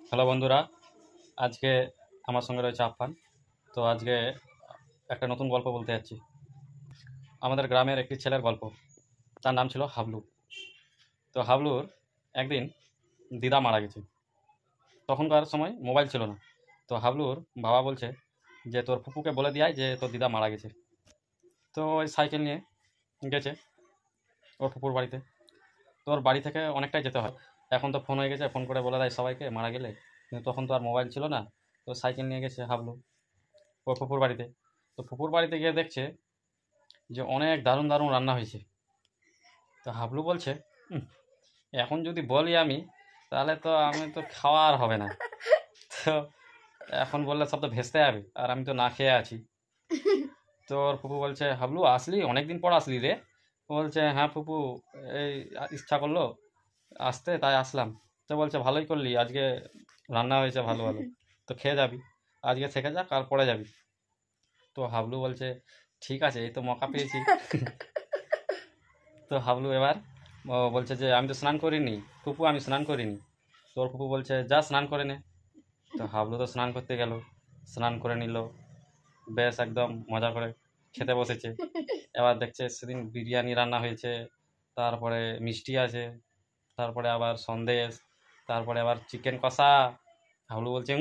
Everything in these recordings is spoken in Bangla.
হ্যালো বন্ধুরা, আজকে আমার সঙ্গে রয়েছে আফফান। তো আজকে একটা নতুন গল্প বলতে যাচ্ছি। আমাদের গ্রামের একটি ছেলের গল্প। তার নাম ছিল হাবলু। তো হাবলুর একদিন দিদা মারা গেছে। তখনকার সময় মোবাইল ছিল না। তো হাবলুর বাবা বলছে যে তোর ফুপুকে বলে দিয়াই যে তোর দিদা মারা গেছে। তো ওই সাইকেল নিয়ে গেছে ওর ফুপুর বাড়িতে। তো ওর বাড়ি থেকে অনেকটাই যেতে হয়। এখন তো ফোন হয়ে গেছে, ফোন করে বলে দেয় সবাইকে মারা গেলে। কিন্তু তখন তো আর মোবাইল ছিল না। তো সাইকেল নিয়ে গেছে হাবলু ওর ফুপুর বাড়িতে। তো ফুপুর বাড়িতে গিয়ে দেখছে যে অনেক দারুণ দারুণ রান্না হয়েছে। তো হাবলু বলছে, "উম, এখন যদি বলি আমি, তাহলে তো আমি তো খাওয়া আর হবে না। তো এখন বললে সব তো ভেস্তে যাবে, আর আমি তো না খেয়ে আছি।" তো ওর ফুপু বলছে, হাবলু আসলি, অনেকদিন পর আসলি রে। ও বলছে, হ্যাঁ ফুপু, এই ইচ্ছা করলো আসতে, তাই আসলাম। তো বলছে, ভালোই করলি, আজকে রান্না হয়েছে ভালো ভালো, তো খেয়ে যাবি। আজকে থেকে যা, কাল পরে যাবি। তো হাবলু বলছে, ঠিক আছে, এই তো মকা পেয়েছি। তো হাবলু এবার বলছে যে আমি তো স্নান করিনি ফুপু, আমি স্নান করিনি। তোর ফুপু বলছে, যা স্নান করে নে। তো হাবলু তো স্নান করতে গেল, স্নান করে নিল, বেশ একদম মজা করে খেতে বসেছে। এবার দেখছে সেদিন বিরিয়ানি রান্না হয়েছে, তারপরে মিষ্টি আছে, তারপরে আবার সন্দেশ, তারপরে আবার চিকেন কষা। হাবলু বলছে,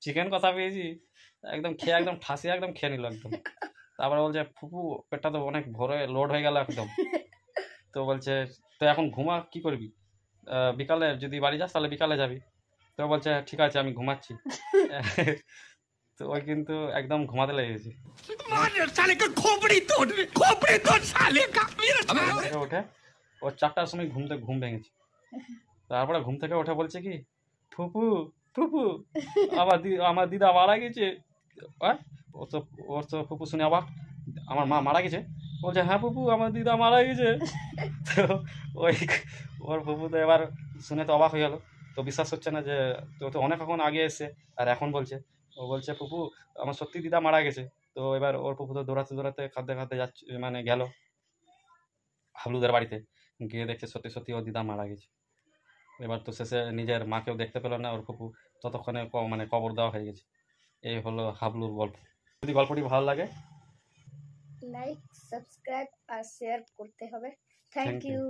চিকেন কষা পেয়েছি। একদম খেয়ে একদম ঠাসিয়ে একদম খেয়ে নিল একদম। তারপরে বলছে, ফুপু পেটটা তো অনেক ভরে লোড হয়ে গেল একদম। তো বলছে, তো এখন ঘুমা, কি করবি? বিকালে যদি বাড়ি যাস তাহলে বিকালে যাবি। তো বলছে, ঠিক আছে, আমি ঘুমাচ্ছি। তো ওই কিন্তু একদম ঘুমাতে লেগেছে। ঘুম থেকে উঠে ওর 4টার সময় ঘুম ভেঙেছে। তারপরে ঘুম থেকে উঠে বলছে কি, ফুপু ফুপু, আমার দিদা মারা গেছে। আর ও তো ওর তো ফুপু শুনে অবাক, আমার মা মারা গেছে। বলছে, হ্যাঁ ফুপু, আমার দিদা মারা গেছে। তো ওই ওর ফুপু তো এবার শুনে তো অবাক হয়ে গেল। তো বিশ্বাস হচ্ছে না যে তো তো অনেক এখন আগে এসছে আর এখন বলছে। ও বলছে, ফুপু, আমার সত্যি দিদা মারা গেছে। তো এবার ওর ফুপু তো দৌড়াতে দৌড়াতে খাদ্যে খাদ্যে যাচ্ছে, মানে গেল হাবলুদের বাড়িতে। গিয়ে দেখছে সত্যি সত্যি ওর দিদা মারা গেছে। এবার তো শেষে নিজের মাকেও দেখতে পেল না ওর ফুপু, ততক্ষণে মানে কবর দেওয়া হয়ে গেছে। এই হলো হাবলুর গল্প। যদি গল্পটি ভালো লাগে, লাইক, সাবস্ক্রাইব আর শেয়ার করতে হবে। Thank thank you. ইউ।